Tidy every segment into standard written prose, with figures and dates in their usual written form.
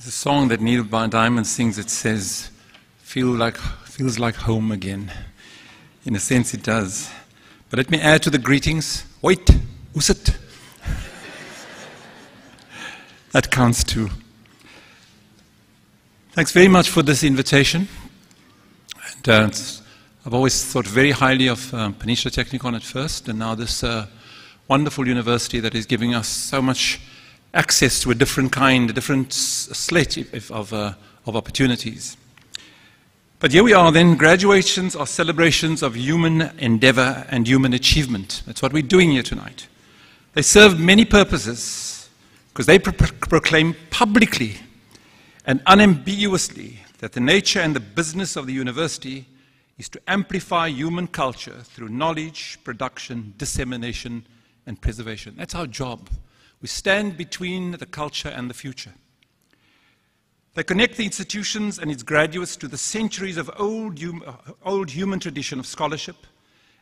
There's a song that Neil Diamond sings that says, feels like home again. In a sense it does. But let me add to the greetings. Wait, who's it? That counts too. Thanks very much for this invitation. And I've always thought very highly of Peninsula Technikon at first, and now this wonderful university that is giving us so much access to a different kind, a different slate of opportunities. But here we are then, graduations are celebrations of human endeavor and human achievement. That's what we're doing here tonight. They serve many purposes because they proclaim publicly and unambiguously that the nature and the business of the university is to amplify human culture through knowledge, production, dissemination, and preservation. That's our job. We stand between the culture and the future. They connect the institutions and its graduates to the centuries of old human tradition of scholarship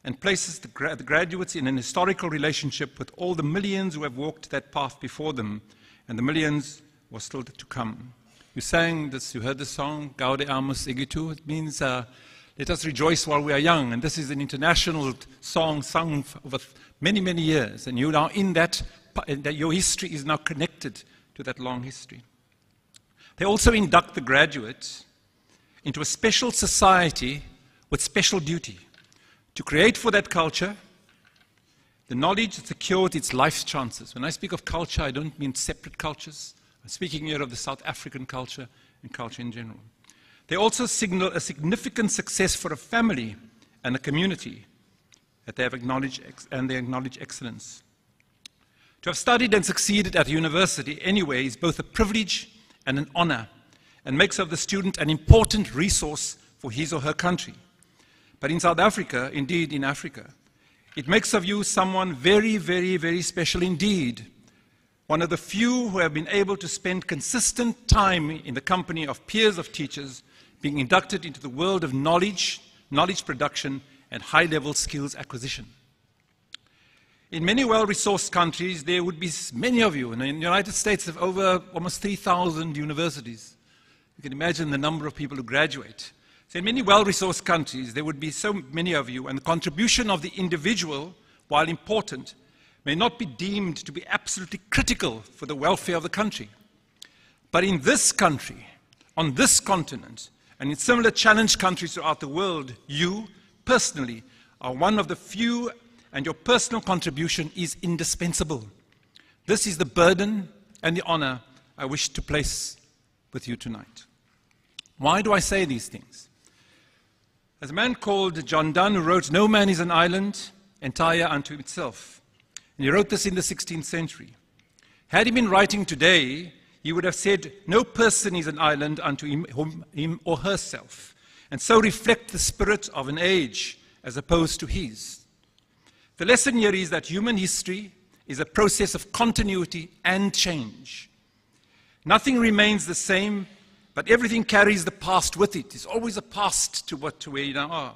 and places the graduates in an historical relationship with all the millions who have walked that path before them, and the millions who are still to come. You sang this, you heard the song, Gaude Amus Egitu. It means let us rejoice while we are young. And this is an international song sung over many, many years. And you are in that your history is now connected to that long history. They also induct the graduates into a special society with special duty to create for that culture the knowledge that secures its life's chances. When I speak of culture, I don't mean separate cultures. I'm speaking here of the South African culture and culture in general. They also signal a significant success for a family and a community that they have acknowledged, and they acknowledge excellence. To have studied and succeeded at a university anyway is both a privilege and an honor, and makes of the student an important resource for his or her country. But in South Africa, indeed in Africa, it makes of you someone very, very, very special indeed. One of the few who have been able to spend consistent time in the company of peers of teachers, being inducted into the world of knowledge, knowledge production, and high-level skills acquisition. In many well-resourced countries, there would be many of you. And in the United States, there are over almost 3,000 universities. You can imagine the number of people who graduate. So in many well-resourced countries, there would be so many of you, and the contribution of the individual, while important, may not be deemed to be absolutely critical for the welfare of the country. But in this country, on this continent, and in similar challenged countries throughout the world, you, personally, are one of the few, and your personal contribution is indispensable. This is the burden and the honor I wish to place with you tonight. Why do I say these things? There's a man called John Donne who wrote, "No man is an island, entire unto itself." And he wrote this in the 16th century. Had he been writing today, he would have said, "No person is an island unto him or herself," and so reflect the spirit of an age as opposed to his. The lesson here is that human history is a process of continuity and change. Nothing remains the same, but everything carries the past with it. There's always a past to where you now are.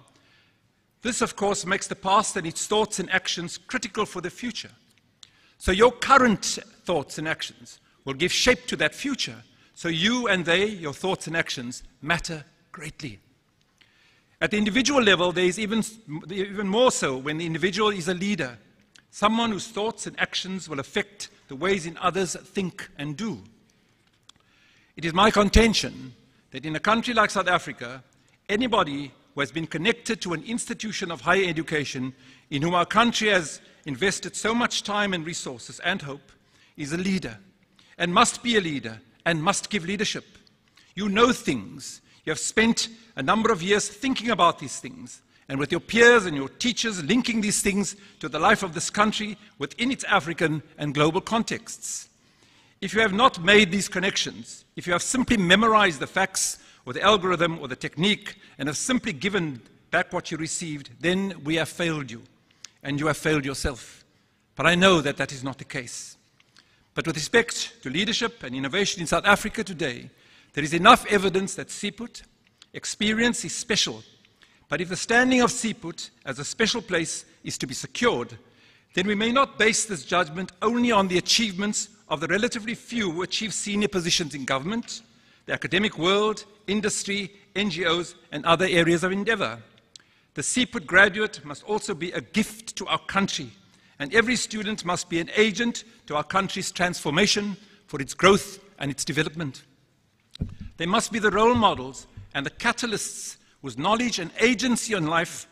This, of course, makes the past and its thoughts and actions critical for the future. So your current thoughts and actions will give shape to that future. So you and they, your thoughts and actions, matter greatly. At the individual level, there is even more so when the individual is a leader, someone whose thoughts and actions will affect the ways in others think and do. It is my contention that in a country like South Africa, anybody who has been connected to an institution of higher education, in whom our country has invested so much time and resources and hope, is a leader, and must be a leader, and must give leadership. You know things. You have spent a number of years thinking about these things, and with your peers and your teachers linking these things to the life of this country within its African and global contexts. If you have not made these connections, if you have simply memorized the facts or the algorithm or the technique and have simply given back what you received, then we have failed you, and you have failed yourself. But I know that that is not the case. But with respect to leadership and innovation in South Africa today, there is enough evidence that Seaput experience is special. But if the standing of Seaput as a special place is to be secured, then we may not base this judgment only on the achievements of the relatively few who achieve senior positions in government, the academic world, industry, NGOs, and other areas of endeavor. The CPUT graduate must also be a gift to our country, and every student must be an agent to our country's transformation, for its growth and its development. They must be the role models and the catalysts whose knowledge and agency on life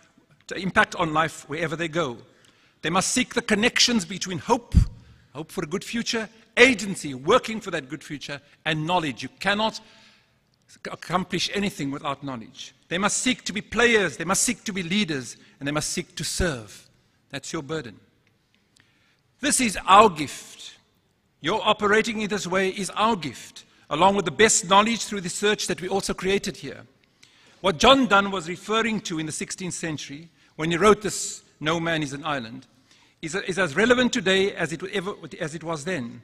to impact on life wherever they go. They must seek the connections between hope for a good future, agency, working for that good future, and knowledge. You cannot accomplish anything without knowledge. They must seek to be players, they must seek to be leaders, and they must seek to serve. That's your burden. This is our gift. Your operating in this way is our gift, along with the best knowledge through research that we also created here. What John Donne was referring to in the 16th century, when he wrote this "No Man is an Island," is as relevant today as it was then.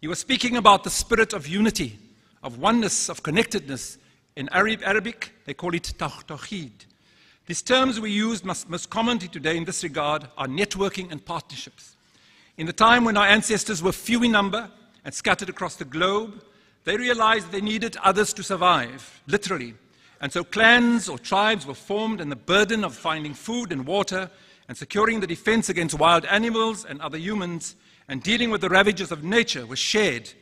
He was speaking about the spirit of unity, of oneness, of connectedness. In Arabic, they call it tawheed. These terms we use most commonly today in this regard are networking and partnerships. In the time when our ancestors were few in number and scattered across the globe, they realized they needed others to survive, literally. And so clans or tribes were formed, and the burden of finding food and water and securing the defense against wild animals and other humans and dealing with the ravages of nature was shared,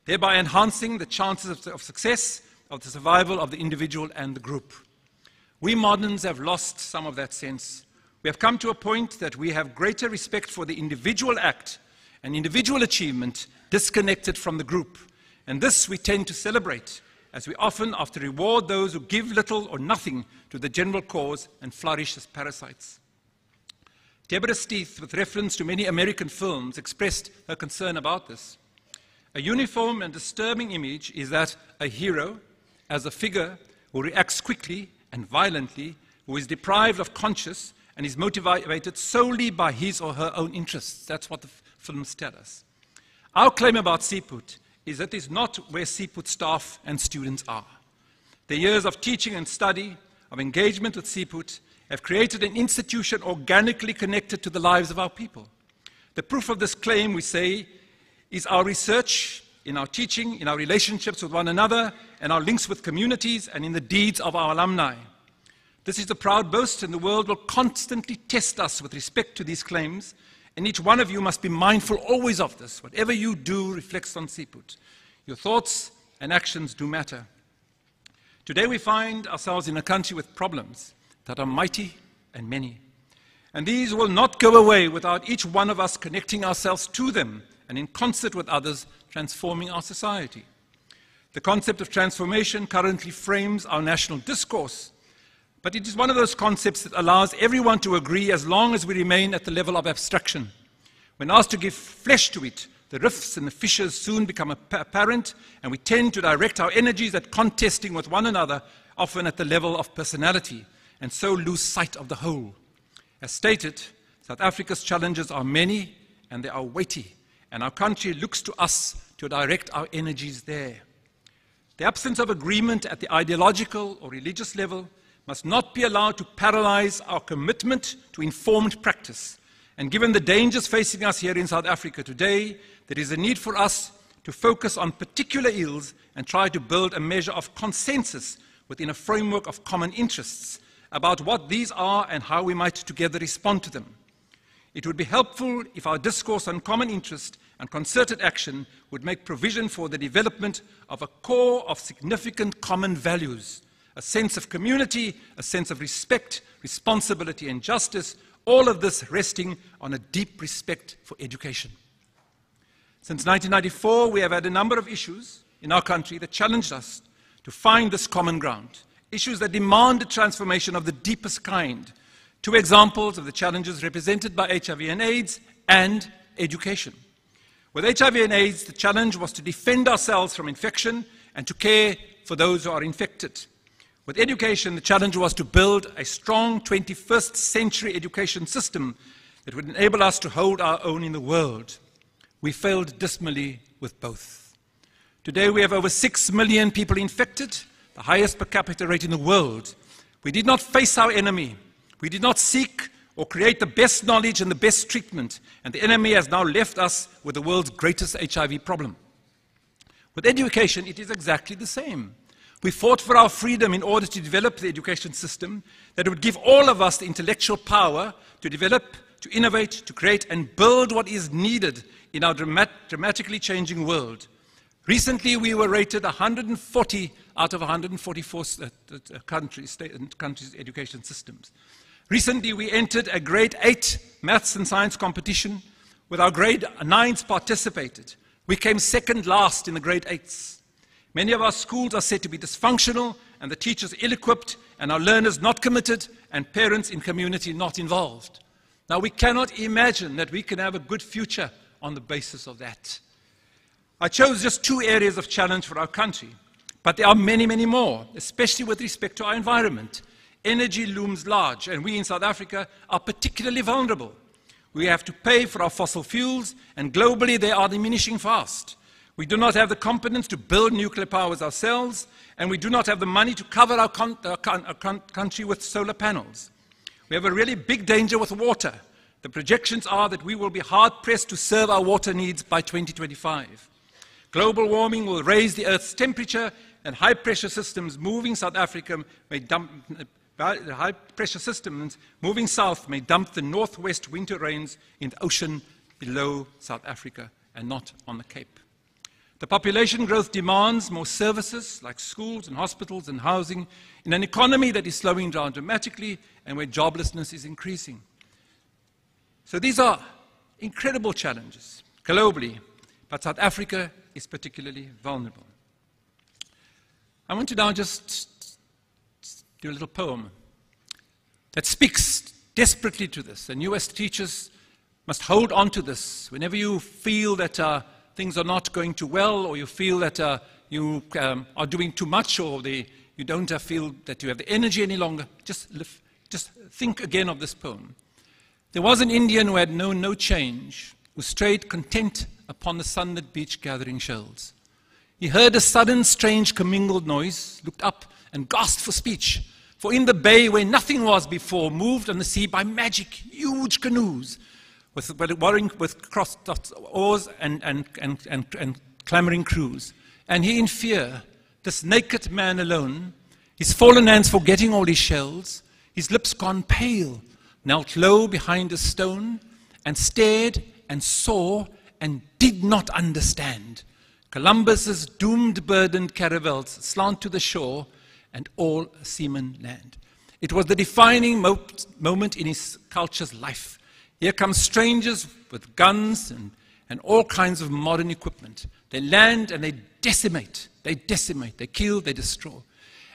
thereby enhancing the chances of success of the survival of the individual and the group. We moderns have lost some of that sense. We have come to a point that we have greater respect for the individual act and individual achievement disconnected from the group. And this we tend to celebrate, as we often after reward those who give little or nothing to the general cause and flourish as parasites. Deborah Steith, with reference to many American films, expressed her concern about this. A uniform and disturbing image is that a hero, as a figure who reacts quickly and violently, who is deprived of conscience and is motivated solely by his or her own interests. That's what the films tell us. Our claim about CPUT is that it's not where CPUT staff and students are. The years of teaching and study, of engagement with CPUT, have created an institution organically connected to the lives of our people. The proof of this claim, we say, is our research, in our teaching, in our relationships with one another, and our links with communities, and in the deeds of our alumni. This is a proud boast, and the world will constantly test us with respect to these claims, and each one of you must be mindful always of this. Whatever you do reflects on CPUT. Your thoughts and actions do matter. Today we find ourselves in a country with problems that are mighty and many. And these will not go away without each one of us connecting ourselves to them and in concert with others transforming our society. The concept of transformation currently frames our national discourse, but it is one of those concepts that allows everyone to agree as long as we remain at the level of abstraction. When asked to give flesh to it, the rifts and the fissures soon become apparent, and we tend to direct our energies at contesting with one another, often at the level of personality, and so lose sight of the whole. As stated, South Africa's challenges are many and they are weighty, and our country looks to us to direct our energies there. The absence of agreement at the ideological or religious level must not be allowed to paralyze our commitment to informed practice. And given the dangers facing us here in South Africa today, there is a need for us to focus on particular ills and try to build a measure of consensus within a framework of common interests about what these are and how we might together respond to them. It would be helpful if our discourse on common interest and concerted action would make provision for the development of a core of significant common values, a sense of community, a sense of respect, responsibility, and justice, all of this resting on a deep respect for education. Since 1994, we have had a number of issues in our country that challenged us to find this common ground, issues that demand a transformation of the deepest kind. Two examples of the challenges represented by HIV and AIDS and education. With HIV and AIDS, the challenge was to defend ourselves from infection and to care for those who are infected. With education, the challenge was to build a strong 21st century education system that would enable us to hold our own in the world. We failed dismally with both. Today we have over 6 million people infected, the highest per capita rate in the world. We did not face our enemy. We did not seek or create the best knowledge and the best treatment, and the enemy has now left us with the world's greatest HIV problem. With education, it is exactly the same. We fought for our freedom in order to develop the education system that would give all of us the intellectual power to develop, to innovate, to create, and build what is needed in our dramatically changing world. Recently, we were rated 140 out of 144 countries' education systems. Recently, we entered a grade 8 maths and science competition where our grade 9s participated. We came second last in the grade 8s. Many of our schools are said to be dysfunctional, and the teachers ill-equipped, and our learners not committed, and parents in community not involved. Now, we cannot imagine that we can have a good future on the basis of that. I chose just 2 areas of challenge for our country, but there are many, many more, especially with respect to our environment. Energy looms large, and we in South Africa are particularly vulnerable. We have to pay for our fossil fuels, and globally they are diminishing fast. We do not have the competence to build nuclear powers ourselves, and we do not have the money to cover our country with solar panels. We have a really big danger with water. The projections are that we will be hard-pressed to serve our water needs by 2025. Global warming will raise the Earth's temperature, and high-pressure systems moving South Africa may dump high-pressure systems moving south may dump the northwest winter rains in the ocean below South Africa and not on the Cape. The population growth demands more services like schools and hospitals and housing in an economy that is slowing down dramatically and where joblessness is increasing. So these are incredible challenges globally, but South Africa is particularly vulnerable. I want to now just do a little poem that speaks desperately to this, and you as teachers must hold on to this whenever you feel that things are not going too well, or you feel that you are doing too much, or you don't feel that you have the energy any longer. Just think again of this poem. There was an Indian who had known no change, who strayed content upon the sunlit beach gathering shells. He heard a sudden strange commingled noise, looked up and gasped for speech, for in the bay where nothing was before, moved on the sea by magic, huge canoes, with crossed oars and clamoring crews. And he in fear, this naked man alone, his fallen hands forgetting all his shells, his lips gone pale, knelt low behind a stone, and stared and saw and did not understand Columbus's doomed burdened caravels slant to the shore and all a seaman land. It was the defining moment in his culture's life. Here come strangers with guns and all kinds of modern equipment. They land and they decimate, they kill, they destroy.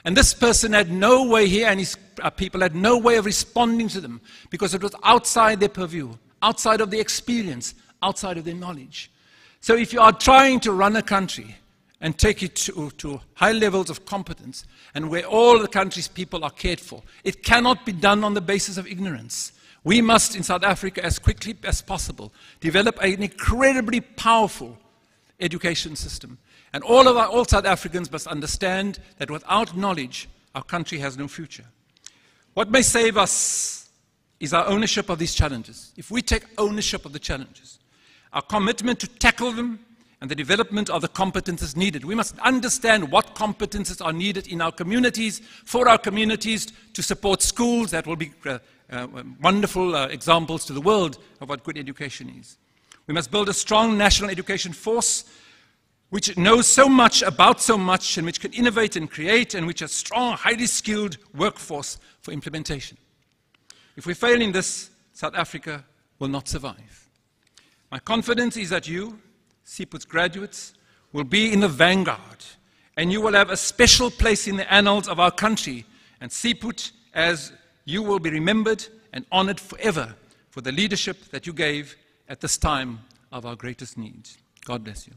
And this person had no way, he and his people had no way of responding to them because it was outside their purview, outside of their experience, outside of their knowledge. So if you are trying to run a country and take it to high levels of competence and where all the country's people are cared for, it cannot be done on the basis of ignorance. We must, in South Africa, as quickly as possible, develop an incredibly powerful education system. And all South Africans must understand that without knowledge, our country has no future. What may save us is our ownership of these challenges. If we take ownership of the challenges, our commitment to tackle them, and the development of the competences needed. We must understand what competences are needed in our communities, for our communities, to support schools that will be wonderful examples to the world of what good education is. We must build a strong national education force which knows so much about so much and which can innovate and create and which has a strong, highly skilled workforce for implementation. If we fail in this, South Africa will not survive. My confidence is that you, CPUT's graduates, will be in the vanguard, and you will have a special place in the annals of our country, and CPUT, as you will be remembered and honored forever for the leadership that you gave at this time of our greatest needs. God bless you.